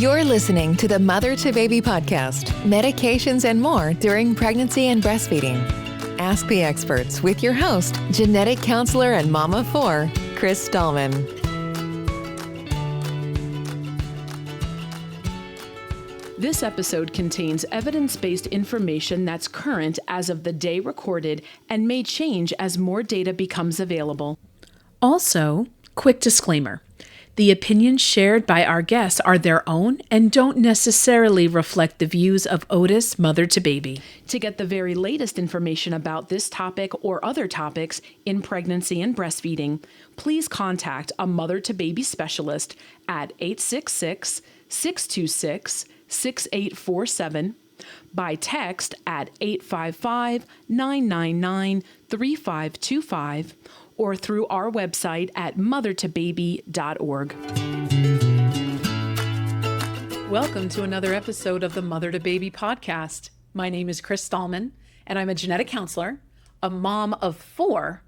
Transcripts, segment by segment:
You're listening to the MotherToBaby Podcast, medications and more during pregnancy and breastfeeding. Ask the experts with your host, genetic counselor and mom of four, Chris Stallman. This episode contains evidence-based information that's current as of the day recorded and may change as more data becomes available. Also, quick disclaimer. The opinions shared by our guests are their own and don't necessarily reflect the views of Otis MotherToBaby. To get the very latest information about this topic or other topics in pregnancy and breastfeeding, please contact a MotherToBaby specialist at 866-626-6847, by text at 855-999-3525, or through our website at MotherToBaby.org. Welcome to another episode of the MotherToBaby Podcast. My name is Chris Stallman, and I'm a genetic counselor, a mom of four,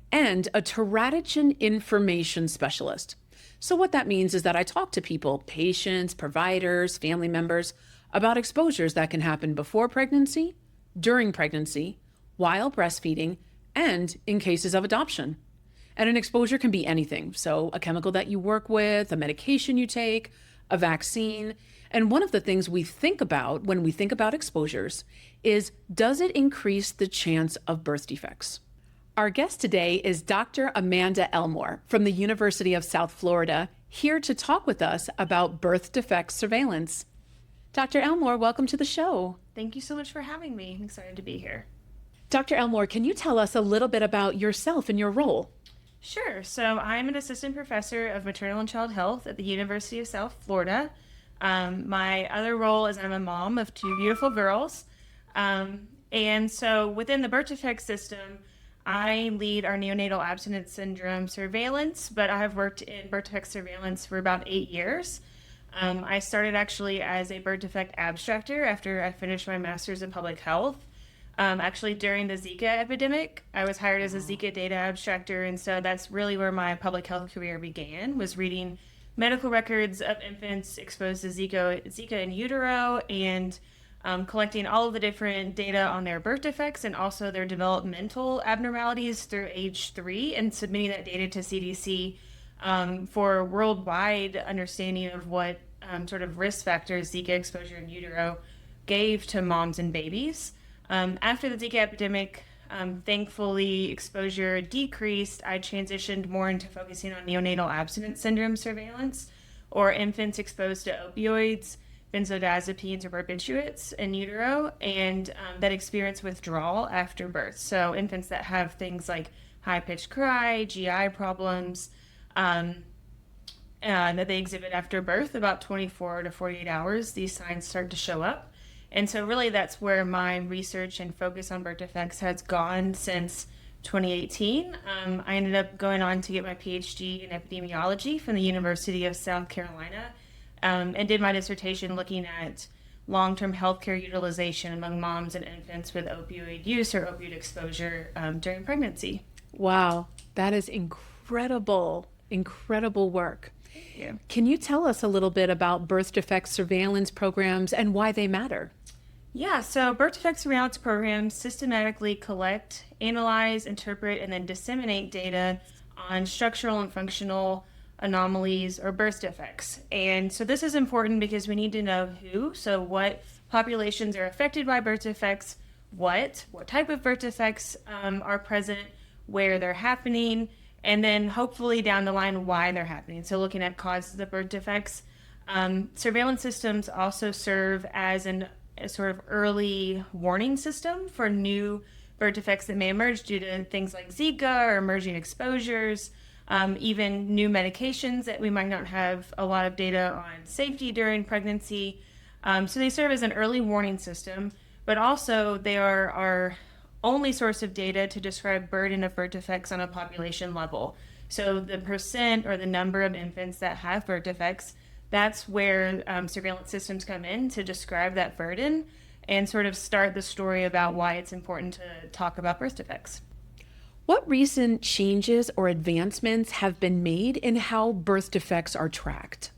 and a teratogen information specialist. So what that means is that I talk to people, patients, providers, family members, about exposures that can happen before pregnancy, during pregnancy, while breastfeeding, and in cases of adoption. And an exposure can be anything. So a chemical that you work with, a medication you take, a vaccine. And one of the things we think about when we think about exposures is, does it increase the chance of birth defects? Our guest today is Dr. Amanda Elmore from the University of South Florida, here to talk with us about birth defect surveillance. Dr. Elmore, welcome to the show. Thank you so much for having me. I'm excited to be here. Dr. Elmore, can you tell us a little bit about yourself and your role? Sure. So I'm an assistant professor of maternal and child health at the University of South Florida. My other role is I'm a mom of two beautiful girls. And so within the birth defect system, I lead our neonatal abstinence syndrome surveillance, but I have worked in birth defect surveillance for about 8 years. I started actually as a birth defect abstractor after I finished my master's in public health. Actually, during the Zika epidemic, I was hired as a Zika data abstractor, and so that's really where my public health career began, was reading medical records of infants exposed to Zika in utero, and collecting all of the different data on their birth defects and also their developmental abnormalities through age 3, and submitting that data to CDC for worldwide understanding of what sort of risk factors Zika exposure in utero gave to moms and babies. After the Zika epidemic, thankfully exposure decreased. I transitioned more into focusing on neonatal abstinence syndrome surveillance, or infants exposed to opioids, benzodiazepines, or barbiturates in utero, and that experience withdrawal after birth. So infants that have things like high-pitched cry, GI problems, that they exhibit after birth, about 24 to 48 hours, these signs start to show up. And so really that's where my research and focus on birth defects has gone since 2018. I ended up going on to get my PhD in epidemiology from the University of South Carolina, and did my dissertation looking at long-term healthcare utilization among moms and infants with opioid use or opioid exposure during pregnancy. Wow, that is incredible work. Thank you. Can you tell us a little bit about birth defect surveillance programs and why they matter? Yeah, so birth defect surveillance programs systematically collect, analyze, interpret, and then disseminate data on structural and functional anomalies or birth defects. And so this is important because we need to know who, so what populations are affected by birth defects, what type of birth defects are present, where they're happening, and then hopefully down the line why they're happening. So looking at causes of birth defects. Surveillance systems also serve as a sort of early warning system for new birth defects that may emerge due to things like Zika or emerging exposures, even new medications that we might not have a lot of data on safety during pregnancy. So they serve as an early warning system, but also they are our only source of data to describe burden of birth defects on a population level. So the percent or the number of infants that have birth defects, that's where surveillance systems come in to describe that burden and sort of start the story about why it's important to talk about birth defects. What recent changes or advancements have been made in how birth defects are tracked?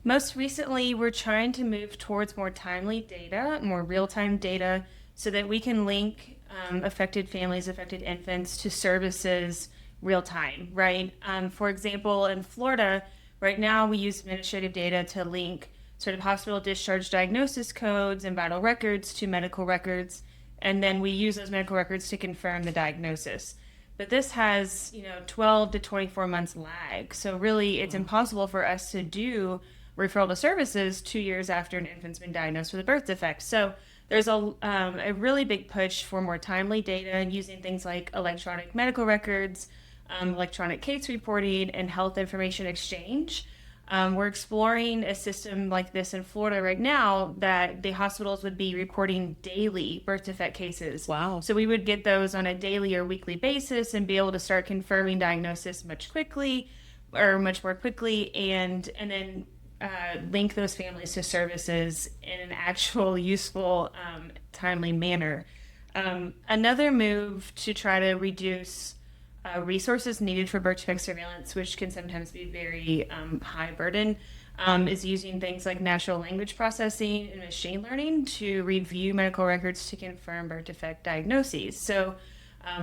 Most recently, we're trying to move towards more timely data, more real-time data, so that we can link affected families, affected infants to services real time, right? For example, in Florida, right now we use administrative data to link sort of hospital discharge diagnosis codes and vital records to medical records, and then we use those medical records to confirm the diagnosis. But this has, 12 to 24 months lag. So really, it's impossible for us to do referral to services 2 years after an infant's been diagnosed with a birth defect. So there's a really big push for more timely data and using things like electronic medical records, electronic case reporting, and health information exchange. We're exploring a system like this in Florida right now that the hospitals would be reporting daily birth defect cases. Wow. So we would get those on a daily or weekly basis and be able to start confirming diagnosis much more quickly, and then link those families to services in an actual useful, timely manner. Another move to try to reduce resources needed for birth defect surveillance, which can sometimes be very high burden, is using things like natural language processing and machine learning to review medical records to confirm birth defect diagnoses. So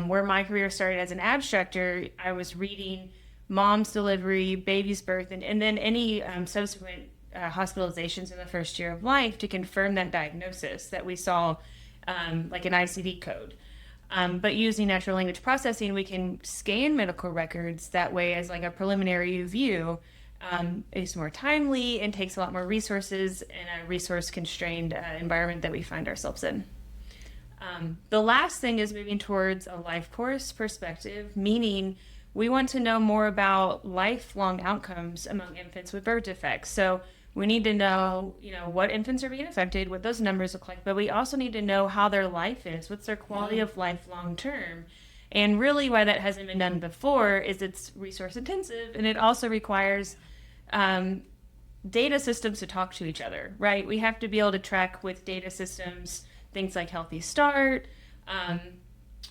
where my career started as an abstractor, I was reading mom's delivery, baby's birth, and then any subsequent hospitalizations in the first year of life to confirm that diagnosis that we saw, like an ICD code. But using natural language processing, we can scan medical records that way as like a preliminary review. It's more timely and takes a lot more resources in a resource-constrained environment that we find ourselves in. The last thing is moving towards a life course perspective, meaning we want to know more about lifelong outcomes among infants with birth defects. So we need to know, what infants are being affected, what those numbers look like, but we also need to know how their life is, what's their quality of life long term. And really why that hasn't been done before is it's resource intensive, and it also requires data systems to talk to each other, right? We have to be able to track with data systems things like Healthy Start,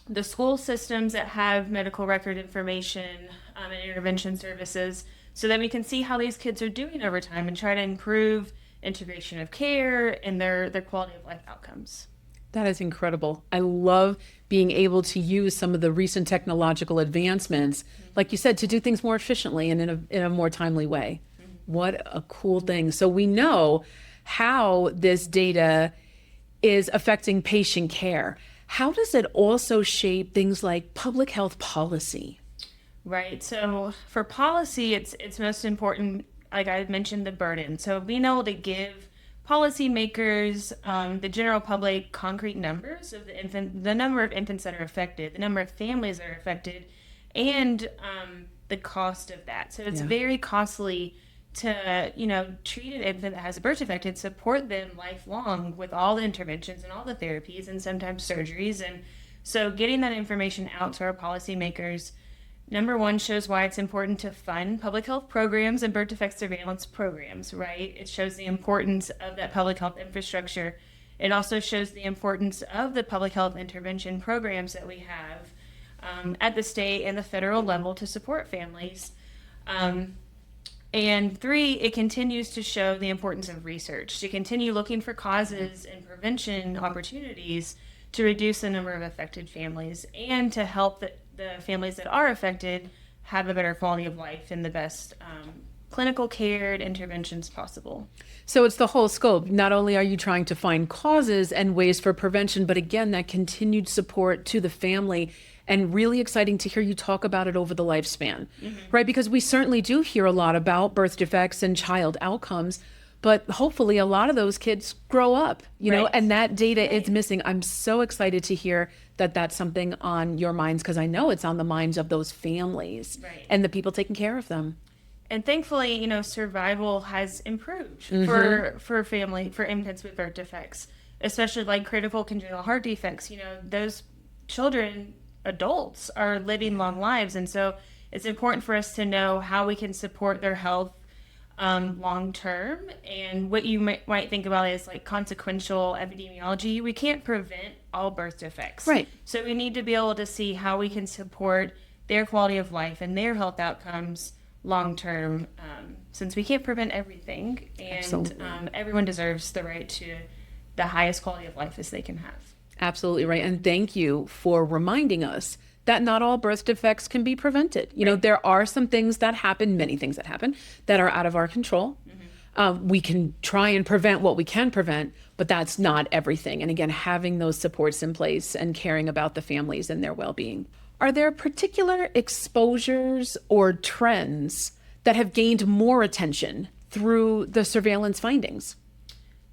the school systems that have medical record information and intervention services, so that we can see how these kids are doing over time and try to improve integration of care and their quality of life outcomes. That is incredible. I love being able to use some of the recent technological advancements, like you said, to do things more efficiently and in a more timely way. What a cool thing. So we know how this data is affecting patient care. How does it also shape things like public health policy? Right. So for policy, it's most important, like I mentioned, the burden. So being able to give policymakers, the general public, concrete numbers of the number of infants that are affected, the number of families that are affected, and the cost of that. So it's very costly to, treat an infant that has a birth defect and support them lifelong with all the interventions and all the therapies and sometimes surgeries. And so getting that information out to our policymakers, number one, shows why it's important to fund public health programs and birth defect surveillance programs, right? It shows the importance of that public health infrastructure. It also shows the importance of the public health intervention programs that we have at the state and the federal level to support families. And three, it continues to show the importance of research, to continue looking for causes and prevention opportunities to reduce the number of affected families and to help the families that are affected have a better quality of life and the best clinical care and interventions possible. So it's the whole scope. Not only are you trying to find causes and ways for prevention, but again, that continued support to the family. And really exciting to hear you talk about it over the lifespan, right? Because we certainly do hear a lot about birth defects and child outcomes, but hopefully a lot of those kids grow up, you know, and that data is missing. I'm so excited to hear that that's something on your minds, because I know it's on the minds of those families and the people taking care of them. And thankfully, survival has improved for infants with birth defects, especially like critical congenital heart defects. Those children, adults, are living long lives. And so it's important for us to know how we can support their health long term. And what you might think about is like consequential epidemiology. We can't prevent all birth defects. Right. So we need to be able to see how we can support their quality of life and their health outcomes long term since we can't prevent everything, and everyone deserves the right to the highest quality of life as they can have. Absolutely right. And thank you for reminding us that not all birth defects can be prevented. You know, there are some things that happen, many things that happen, that are out of our control. We can try and prevent what we can prevent, but that's not everything. And again, having those supports in place and caring about the families and their well-being. Are there particular exposures or trends that have gained more attention through the surveillance findings?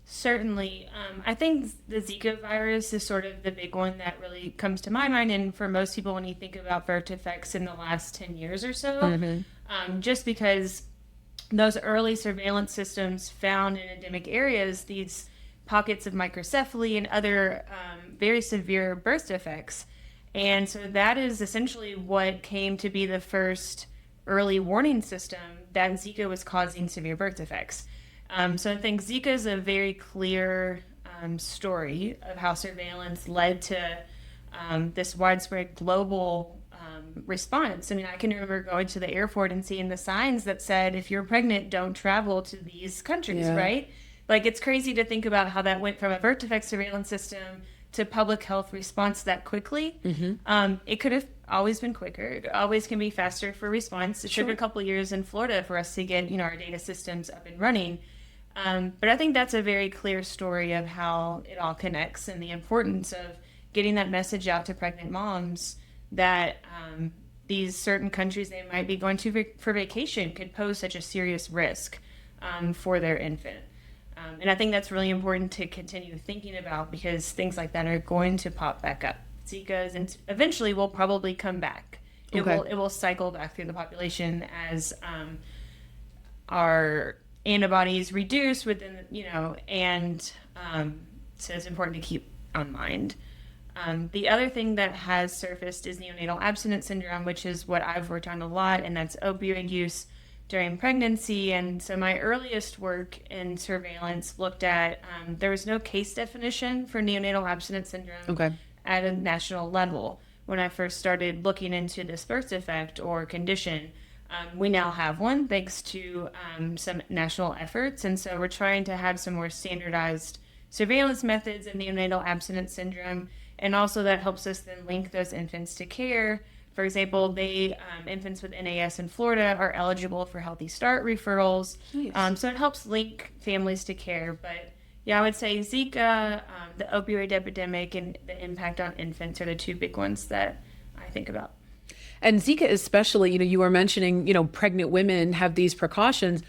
Certainly. I think the Zika virus is sort of the big one that really comes to my mind. And for most people, when you think about birth defects in the last 10 years or so, just because those early surveillance systems found in endemic areas these pockets of microcephaly and other very severe birth defects. And so that is essentially what came to be the first early warning system that Zika was causing severe birth defects. So I think Zika is a very clear story of how surveillance led to this widespread global response. I mean, I can remember going to the airport and seeing the signs that said, if you're pregnant, don't travel to these countries, right? Like, it's crazy to think about how that went from a birth defect surveillance system to public health response that quickly. It could have always been quicker. It always can be faster for response. It took a couple of years in Florida for us to get, our data systems up and running. But I think that's a very clear story of how it all connects and the importance of getting that message out to pregnant moms that these certain countries they might be going to for vacation could pose such a serious risk for their infant. And I think that's really important to continue thinking about because things like that are going to pop back up. Zika and eventually will probably come back. It will cycle back through the population as our antibodies reduce within, and so it's important to keep on mind. The other thing that has surfaced is neonatal abstinence syndrome, which is what I've worked on a lot, and that's opioid use during pregnancy. And so my earliest work in surveillance looked at, there was no case definition for neonatal abstinence syndrome at a national level. When I first started looking into this birth defect or condition, we now have one thanks to some national efforts. And so we're trying to have some more standardized surveillance methods of neonatal abstinence syndrome. And also that helps us then link those infants to care. For example, infants with NAS in Florida are eligible for Healthy Start referrals. Nice. So it helps link families to care. But yeah, I would say Zika, the opioid epidemic, and the impact on infants are the two big ones that I think about. And Zika especially, you were mentioning, pregnant women have these precautions.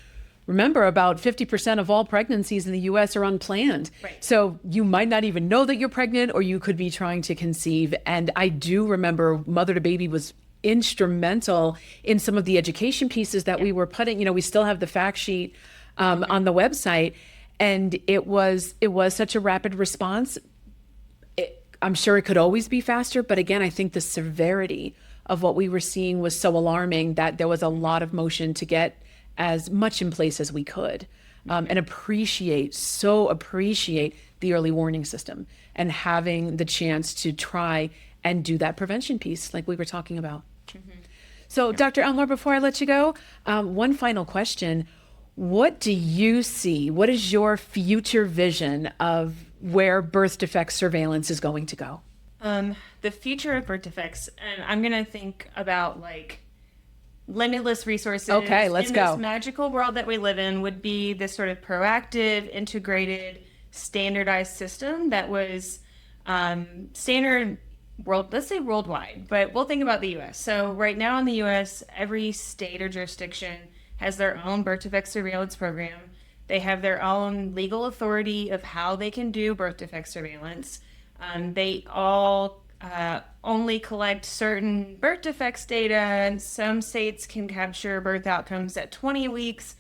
Remember, about 50% of all pregnancies in the U.S. are unplanned. Right. So you might not even know that you're pregnant, or you could be trying to conceive. And I do remember MotherToBaby was instrumental in some of the education pieces that we were putting. We still have the fact sheet on the website, and it was such a rapid response. I'm sure it could always be faster, but again, I think the severity of what we were seeing was so alarming that there was a lot of motion to get as much in place as we could, and appreciate the early warning system and having the chance to try and do that prevention piece like we were talking about. So Dr. Elmore, before I let you go, one final question. What do you see? What is your future vision of where birth defect surveillance is going to go? The future of birth defects, and I'm going to think about limitless resources. Okay, let's go. This magical world that we live in would be this sort of proactive, integrated, standardized system that was standard let's say worldwide, but we'll think about the U.S. So right now in the U.S., every state or jurisdiction has their own birth defect surveillance program. They have their own legal authority of how they can do birth defect surveillance. They all only collect certain birth defects data, and some states can capture birth outcomes at 20 weeks.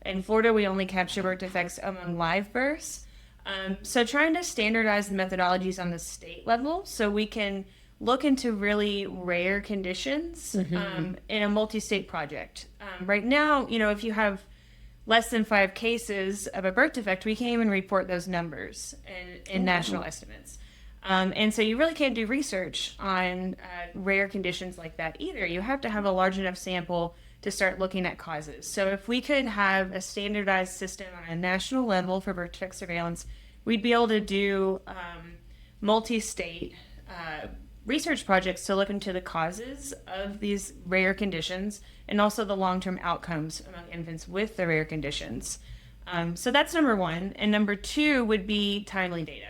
In Florida, we only capture birth defects among live births. So trying to standardize the methodologies on the state level so we can look into really rare conditions in a multi-state project. Right now, if you have less than 5 cases of a birth defect, we can't even report those numbers in national estimates. And so you really can't do research on rare conditions like that either. You have to have a large enough sample to start looking at causes. So if we could have a standardized system on a national level for birth defect surveillance, we'd be able to do multi-state research projects to look into the causes of these rare conditions and also the long-term outcomes among infants with the rare conditions. So that's number one. And number two would be timely data.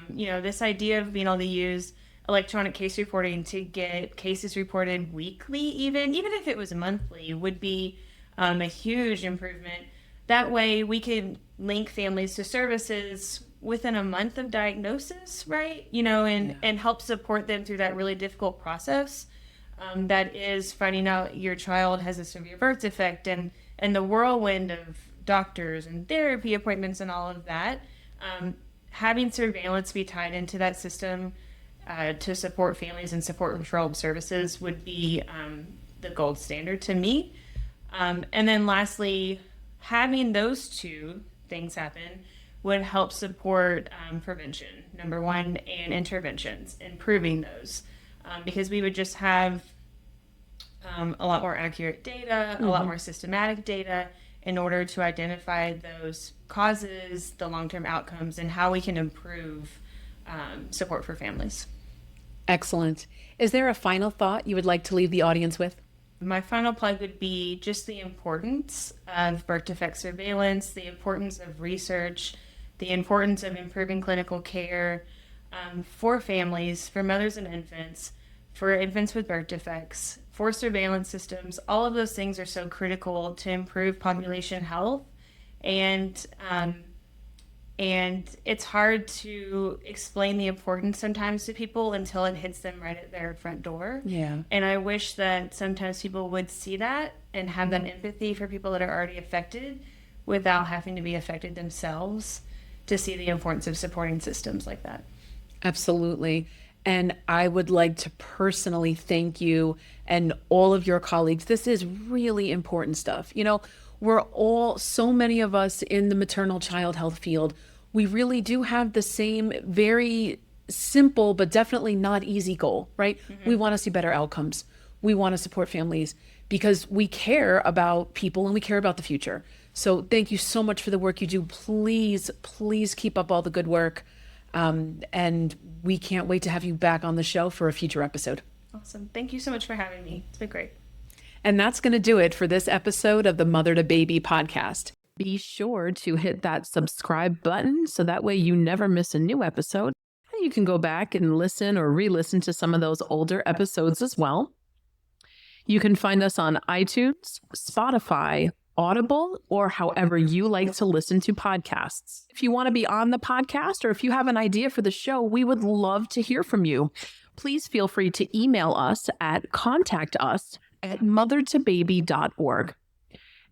This idea of being able to use electronic case reporting to get cases reported weekly, even if it was monthly, would be a huge improvement. That way we can link families to services within a month of diagnosis, right? And help support them through that really difficult process that is finding out your child has a severe birth defect and the whirlwind of doctors and therapy appointments and all of that. Having surveillance be tied into that system to support families and support referral services would be the gold standard to me. And then lastly, having those two things happen would help support prevention, number one, and interventions, improving those. Because we would just have a lot more accurate data, a lot more systematic data in order to identify those causes, the long-term outcomes, and how we can improve support for families. Excellent. Is there a final thought you would like to leave the audience with? My final plug would be just the importance of birth defect surveillance, the importance of research, the importance of improving clinical care for families, for mothers and infants, for infants with birth defects, for surveillance systems. All of those things are so critical to improve population health. And it's hard to explain the importance sometimes to people until it hits them right at their front door. Yeah. And I wish that sometimes people would see that and have that empathy for people that are already affected without having to be affected themselves, to see the importance of supporting systems like that. Absolutely. And I would like to personally thank you and all of your colleagues. This is really important stuff. So many of us in the maternal child health field, we really do have the same very simple, but definitely not easy goal, right? Mm-hmm. We want to see better outcomes. We want to support families because we care about people and we care about the future. So thank you so much for the work you do. Please, please keep up all the good work. And we can't wait to have you back on the show for a future episode. Awesome. Thank you so much for having me. It's been great. And that's going to do it for this episode of the Mother to Baby podcast. Be sure to hit that subscribe button so that way you never miss a new episode. And you can go back and listen or re-listen to some of those older episodes as well. You can find us on iTunes, Spotify, Audible, or however you like to listen to podcasts. If you want to be on the podcast or if you have an idea for the show, we would love to hear from you. Please feel free to email us at contact@MotherToBaby.org.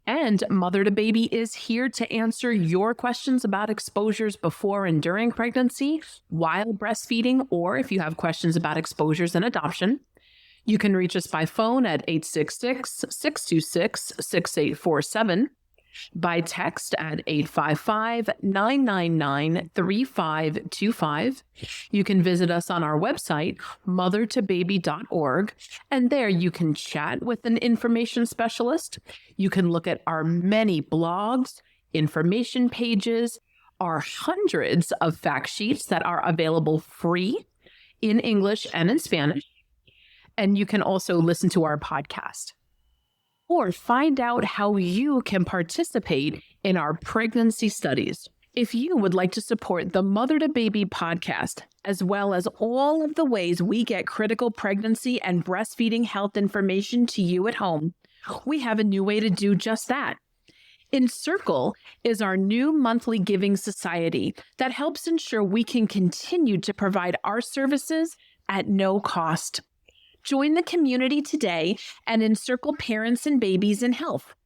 And Mother to Baby is here to answer your questions about exposures before and during pregnancy, while breastfeeding, or if you have questions about exposures and adoption. You can reach us by phone at 866-626-6847, by text at 855-999-3525. You can visit us on our website, MotherToBaby.org, and there you can chat with an information specialist. You can look at our many blogs, information pages, our hundreds of fact sheets that are available free in English and in Spanish. And you can also listen to our podcast or find out how you can participate in our pregnancy studies. If you would like to support the Mother to Baby podcast, as well as all of the ways we get critical pregnancy and breastfeeding health information to you at home, we have a new way to do just that. Encircle is our new monthly giving society that helps ensure we can continue to provide our services at no cost. Join the community today and encircle parents and babies in health.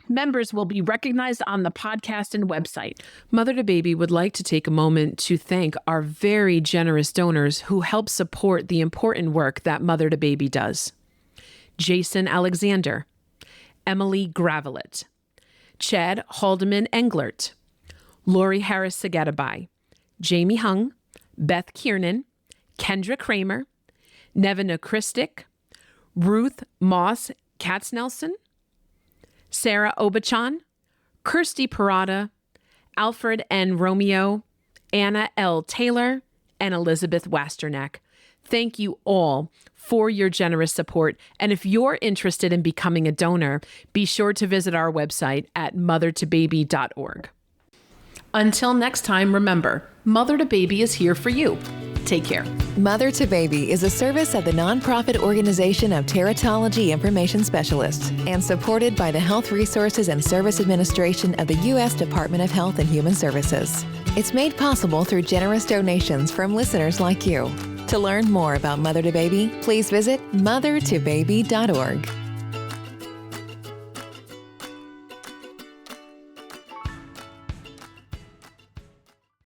Members will be recognized on the podcast and website. Mother to Baby would like to take a moment to thank our very generous donors who help support the important work that Mother to Baby does. Jason Alexander, Emily Gravelet, Chad Haldeman Englert, Lori Harris Sagadabai, Jamie Hung, Beth Kiernan, Kendra Kramer, Nevina Christic, Ruth Moss Katznelson, Sarah Obachan, Kirsty Parada, Alfred N. Romeo, Anna L. Taylor, and Elizabeth Wasterneck. Thank you all for your generous support. And if you're interested in becoming a donor, be sure to visit our website at MotherToBaby.org. Until next time, remember, Mother to Baby is here for you. Take care. Mother to Baby is a service of the nonprofit organization of Teratology Information Specialists and supported by the Health Resources and Service Administration of the U.S. Department of Health and Human Services. It's made possible through generous donations from listeners like you. To learn more about Mother to Baby, please visit mothertobaby.org.